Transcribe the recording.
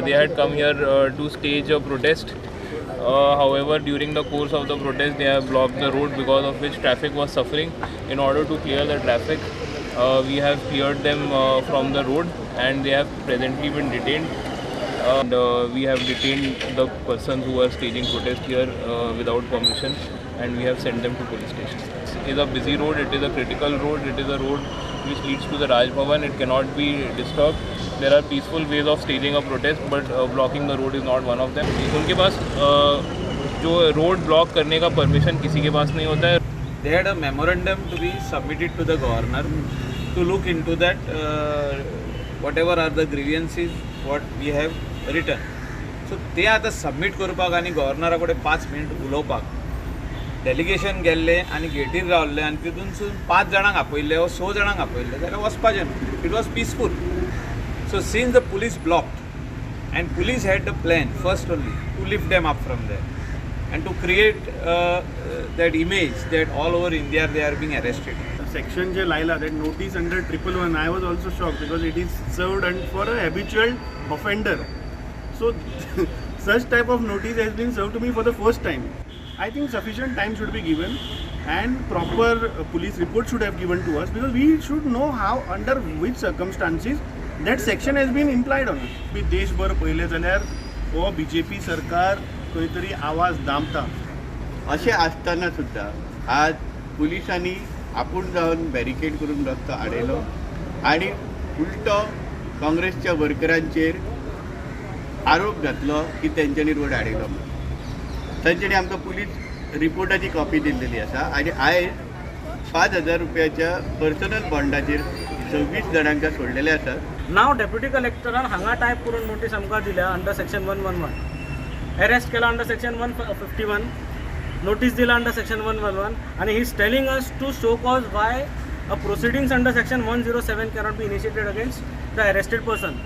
They had come here to stage a protest. However, during the course of the protest, they have blocked the road, because of which traffic was suffering. In order to clear the traffic, we have cleared them from the road, and they have presently been detained. And we have detained the persons who are staging protest here without permission, and we have sent them to police station. It is a busy road, it is a critical road, it is a road which leads to the Raj Bhavan. It cannot be disturbed. There are peaceful ways of staging a protest, but blocking the road is not one of them. उनके पास जो road block करने का permission किसी के पास नहीं होता है. They had a memorandum to be submitted to the governor to look into that whatever are the grievances what we have written. So ते आता सबमिट करपाक आनी गव्हर्नरा कडेन 5 मिनट उलोवपाक डेलिगेशन गेल्ले आनी गेटीर रावल्ले आनी तितूनसून 5 जाणांक आपयल्ले वा 6 जाणांक आपयल्ले जाल्यार वचपाचें न्हू. It was peaceful. So since the police blocked, and police had the plan first only to lift them up from there and to create that image that all over India they are being arrested. Section je laila, that notice under 111, I was also shocked because it is served and for a habitual offender. So such type of notice has been served to me for the first time. I think sufficient time should be given and proper police report should have given to us, because we should know how, under which circumstances that section has been implied on us. बी देशभर पहिले जाल्यार हो BJP सरकार खंय तरी आवाज दामता. अशें आसतना सुद्दां आज पुलिसांनी आपूण जावन बॅरिकेड करून रस्तो आडयलो आनी उलटो काँग्रेसच्या वर्करांचेर आरोप घातलो की तेंच्यांनी रोड आडयलो म्हणून. तांच्यांनी आमकां पुलीस रिपोर्टाची कॉपी दिल्लेली आसा आनी आयज 5,000 रुपयाच्या पर्सनल बॉन्डाचेर 26 जाणांका सोडलेले आसात. नाव डेप्युटी कलेक्टरान हांगा टायप करून नोटीस आमकां दिल्या अंडर सेक्शन 111. अरेस्ट केला अंडर सेक्शन 151. नोटीस दिला under section 111 and he is telling us to show cause why a proceedings under section 107 cannot be initiated against the arrested person.